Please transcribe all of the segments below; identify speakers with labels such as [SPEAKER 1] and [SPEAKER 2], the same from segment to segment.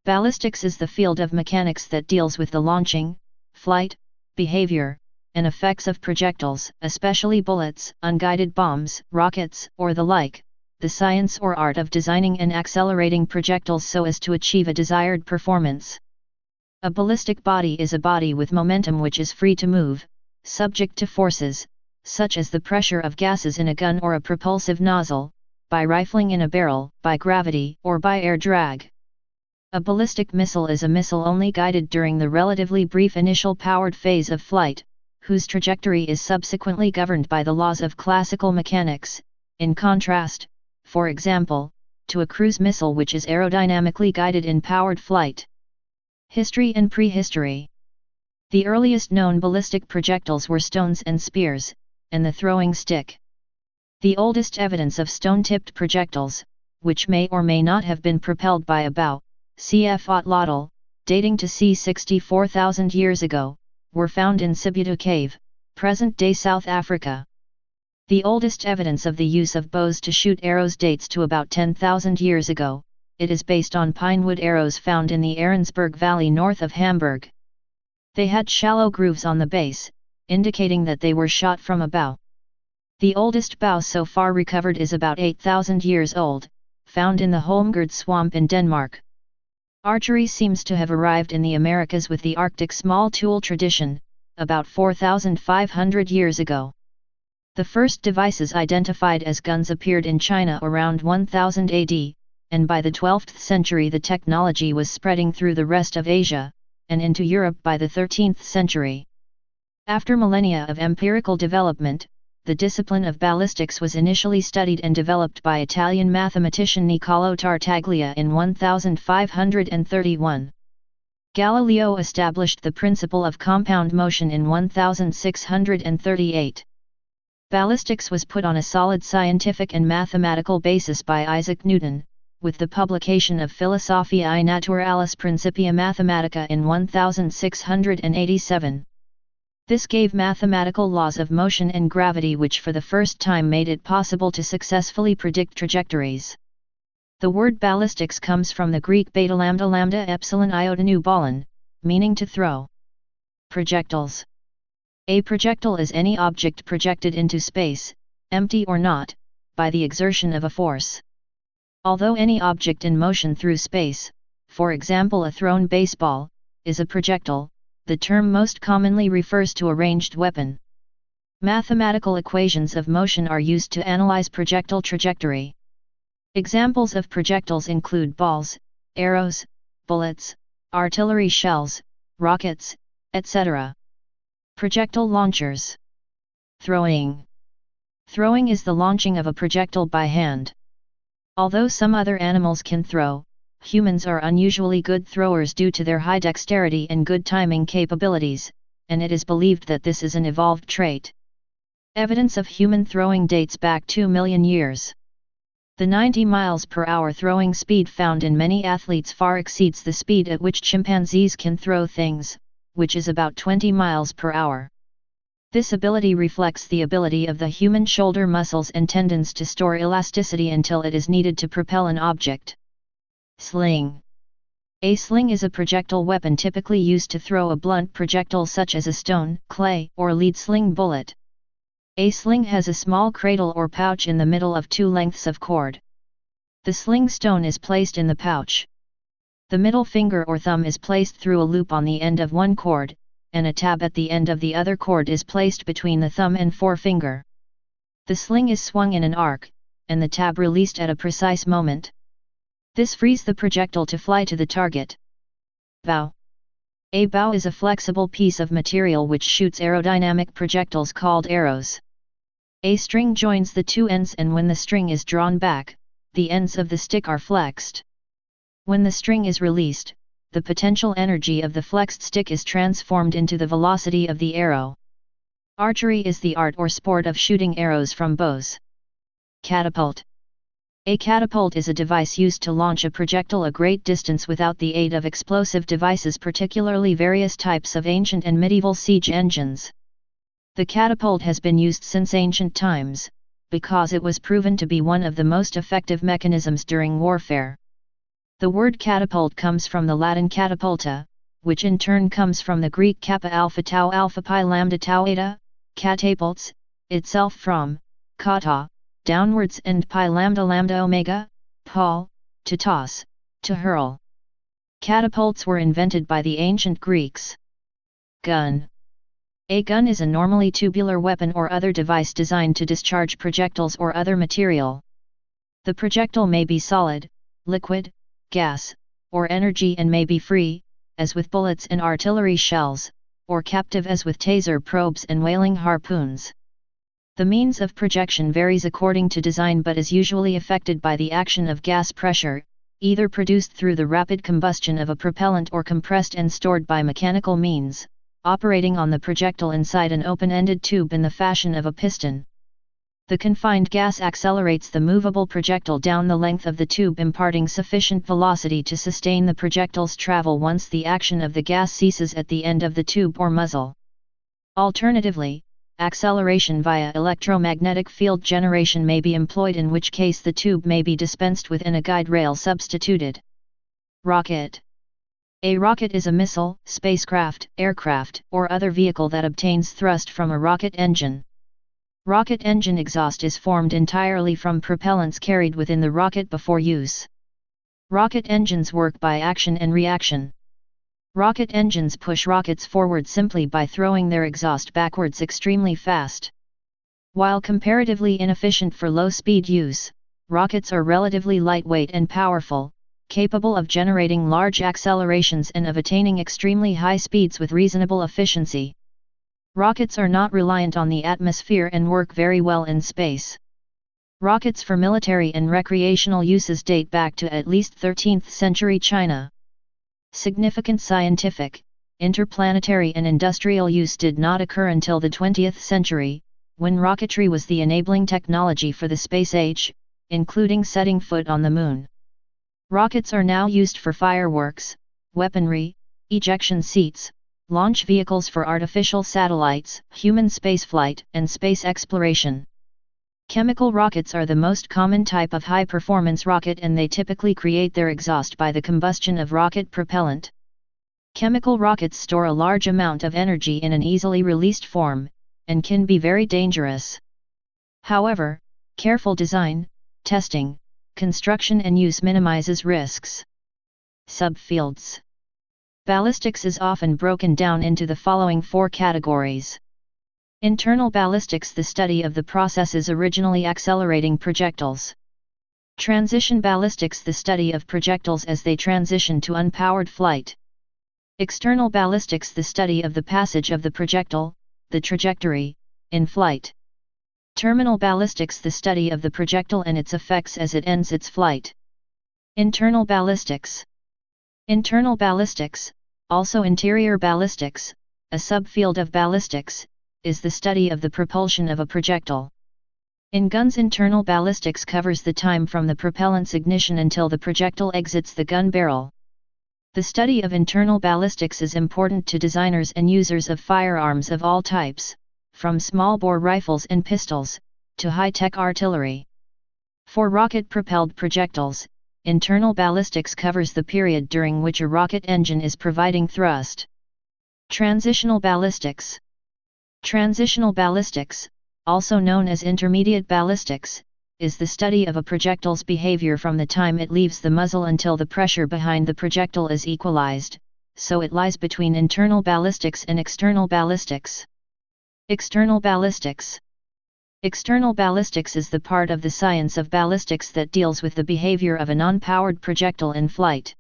[SPEAKER 1] Ballistics is the field of mechanics that deals with the launching, flight, behavior, and effects of projectiles, especially bullets, unguided bombs, rockets, or the like, the science or art of designing and accelerating projectiles so as to achieve a desired performance. A ballistic body is a body with momentum which is free to move, subject to forces, such as the pressure of gases in a gun or a propulsive nozzle, by rifling in a barrel, by gravity, or by air drag. A ballistic missile is a missile only guided during the relatively brief initial powered phase of flight, whose trajectory is subsequently governed by the laws of classical mechanics, in contrast, for example, to a cruise missile which is aerodynamically guided in powered flight. History and prehistory. The earliest known ballistic projectiles were stones and spears, and the throwing stick. The oldest evidence of stone-tipped projectiles, which may or may not have been propelled by a bow, cf. Otlotl, dating to c. 64,000 years ago, were found in Sibutu Cave, present-day South Africa. The oldest evidence of the use of bows to shoot arrows dates to about 10,000 years ago. It is based on pinewood arrows found in the Ahrensburg Valley north of Hamburg. They had shallow grooves on the base, indicating that they were shot from a bow. The oldest bow so far recovered is about 8,000 years old, found in the Holmgård swamp in Denmark. Archery seems to have arrived in the Americas with the Arctic small tool tradition, about 4,500 years ago. The first devices identified as guns appeared in China around 1000 AD, and by the 12th century the technology was spreading through the rest of Asia, and into Europe by the 13th century. After millennia of empirical development, the discipline of ballistics was initially studied and developed by Italian mathematician Niccolò Tartaglia in 1531. Galileo established the principle of compound motion in 1638. Ballistics was put on a solid scientific and mathematical basis by Isaac Newton, with the publication of Philosophiae Naturalis Principia Mathematica in 1687. This gave mathematical laws of motion and gravity which for the first time made it possible to successfully predict trajectories. The word ballistics comes from the Greek beta lambda lambda epsilon iota nu ballon, meaning to throw. Projectiles. A projectile is any object projected into space, empty or not, by the exertion of a force. Although any object in motion through space, for example a thrown baseball, is a projectile, the term most commonly refers to a ranged weapon. Mathematical equations of motion are used to analyze projectile trajectory. Examples of projectiles include balls, arrows, bullets, artillery shells, rockets, etc. Projectile launchers. Throwing. Throwing is the launching of a projectile by hand. Although some other animals can throw, humans are unusually good throwers due to their high dexterity and good timing capabilities, and it is believed that this is an evolved trait. Evidence of human throwing dates back 2 million years. The 90 miles per hour throwing speed found in many athletes far exceeds the speed at which chimpanzees can throw things, which is about 20 miles per hour. This ability reflects the ability of the human shoulder muscles and tendons to store elasticity until it is needed to propel an object. Sling. A sling is a projectile weapon typically used to throw a blunt projectile such as a stone, clay, or lead sling bullet. A sling has a small cradle or pouch in the middle of 2 lengths of cord. The sling stone is placed in the pouch. The middle finger or thumb is placed through a loop on the end of one cord, and a tab at the end of the other cord is placed between the thumb and forefinger. The sling is swung in an arc, and the tab released at a precise moment. This frees the projectile to fly to the target. Bow. A bow is a flexible piece of material which shoots aerodynamic projectiles called arrows. A string joins the 2 ends, and when the string is drawn back, the ends of the stick are flexed. When the string is released, the potential energy of the flexed stick is transformed into the velocity of the arrow. Archery is the art or sport of shooting arrows from bows. Catapult. A catapult is a device used to launch a projectile a great distance without the aid of explosive devices, particularly various types of ancient and medieval siege engines. The catapult has been used since ancient times, because it was proven to be one of the most effective mechanisms during warfare. The word catapult comes from the Latin catapulta, which in turn comes from the Greek kappa alpha tau alpha pi lambda tau eta, catapults, itself from, kata, downwards and pi lambda lambda omega, Paul, to toss, to hurl. Catapults were invented by the ancient Greeks. Gun. A gun is a normally tubular weapon or other device designed to discharge projectiles or other material. The projectile may be solid, liquid, gas, or energy and may be free, as with bullets and artillery shells, or captive as with taser probes and whaling harpoons. The means of projection varies according to design but is usually affected by the action of gas pressure, either produced through the rapid combustion of a propellant or compressed and stored by mechanical means, operating on the projectile inside an open-ended tube in the fashion of a piston. The confined gas accelerates the movable projectile down the length of the tube, imparting sufficient velocity to sustain the projectile's travel once the action of the gas ceases at the end of the tube or muzzle. Alternatively, acceleration via electromagnetic field generation may be employed, in which case the tube may be dispensed with and a guide rail substituted. Rocket. A rocket is a missile, spacecraft, aircraft, or other vehicle that obtains thrust from a rocket engine. Rocket engine exhaust is formed entirely from propellants carried within the rocket before use. Rocket engines work by action and reaction. Rocket engines push rockets forward simply by throwing their exhaust backwards extremely fast. While comparatively inefficient for low-speed use, rockets are relatively lightweight and powerful, capable of generating large accelerations and of attaining extremely high speeds with reasonable efficiency. Rockets are not reliant on the atmosphere and work very well in space. Rockets for military and recreational uses date back to at least 13th century China. Significant scientific, interplanetary and industrial use did not occur until the 20th century, when rocketry was the enabling technology for the space age, including setting foot on the moon. Rockets are now used for fireworks, weaponry, ejection seats, launch vehicles for artificial satellites, human spaceflight, and space exploration. Chemical rockets are the most common type of high-performance rocket, and they typically create their exhaust by the combustion of rocket propellant. Chemical rockets store a large amount of energy in an easily released form, and can be very dangerous. However, careful design, testing, construction and use minimizes risks. Subfields. Ballistics is often broken down into the following four categories. Internal ballistics, the study of the processes originally accelerating projectiles. Transition ballistics, the study of projectiles as they transition to unpowered flight. External ballistics, the study of the passage of the projectile, the trajectory, in flight. Terminal ballistics, the study of the projectile and its effects as it ends its flight. Internal ballistics. Internal ballistics, also interior ballistics, a subfield of ballistics, is the study of the propulsion of a projectile. In guns, internal ballistics covers the time from the propellant's ignition until the projectile exits the gun barrel. The study of internal ballistics is important to designers and users of firearms of all types, from small-bore rifles and pistols, to high-tech artillery. For rocket-propelled projectiles, internal ballistics covers the period during which a rocket engine is providing thrust. Transitional ballistics. Transitional ballistics, also known as intermediate ballistics, is the study of a projectile's behavior from the time it leaves the muzzle until the pressure behind the projectile is equalized, so it lies between internal ballistics and external ballistics. External ballistics. External ballistics is the part of the science of ballistics that deals with the behavior of a non-powered projectile in flight.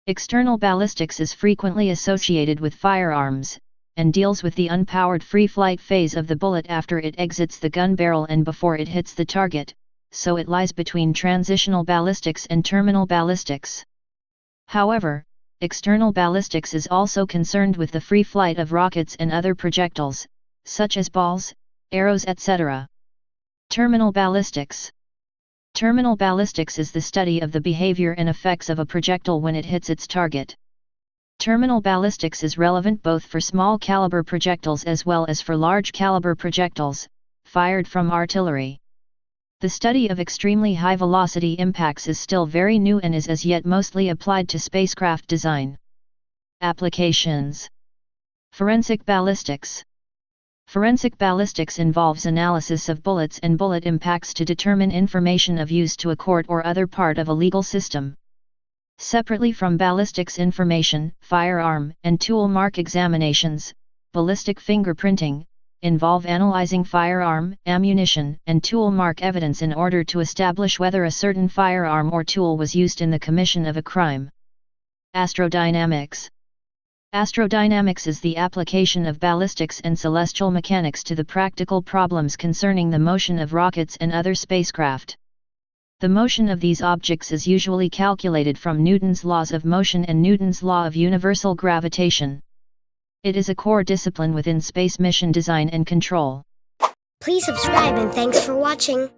[SPEAKER 1] External ballistics is frequently associated with firearms, and deals with the unpowered free flight phase of the bullet after it exits the gun barrel and before it hits the target, so it lies between transitional ballistics and terminal ballistics. However, external ballistics is also concerned with the free flight of rockets and other projectiles, such as balls, arrows, etc. Terminal ballistics. Terminal ballistics is the study of the behavior and effects of a projectile when it hits its target. Terminal ballistics is relevant both for small caliber projectiles as well as for large caliber projectiles, fired from artillery. The study of extremely high velocity impacts is still very new and is as yet mostly applied to spacecraft design. Applications. Forensic ballistics. Forensic ballistics involves analysis of bullets and bullet impacts to determine information of use to a court or other part of a legal system. Separately from ballistics information, firearm and tool mark examinations, ballistic fingerprinting, involve analyzing firearm, ammunition, and tool mark evidence in order to establish whether a certain firearm or tool was used in the commission of a crime. Astrodynamics. Astrodynamics is the application of ballistics and celestial mechanics to the practical problems concerning the motion of rockets and other spacecraft. The motion of these objects is usually calculated from Newton's laws of motion and Newton's law of universal gravitation. It is a core discipline within space mission design and control.
[SPEAKER 2] Please subscribe and thanks for watching.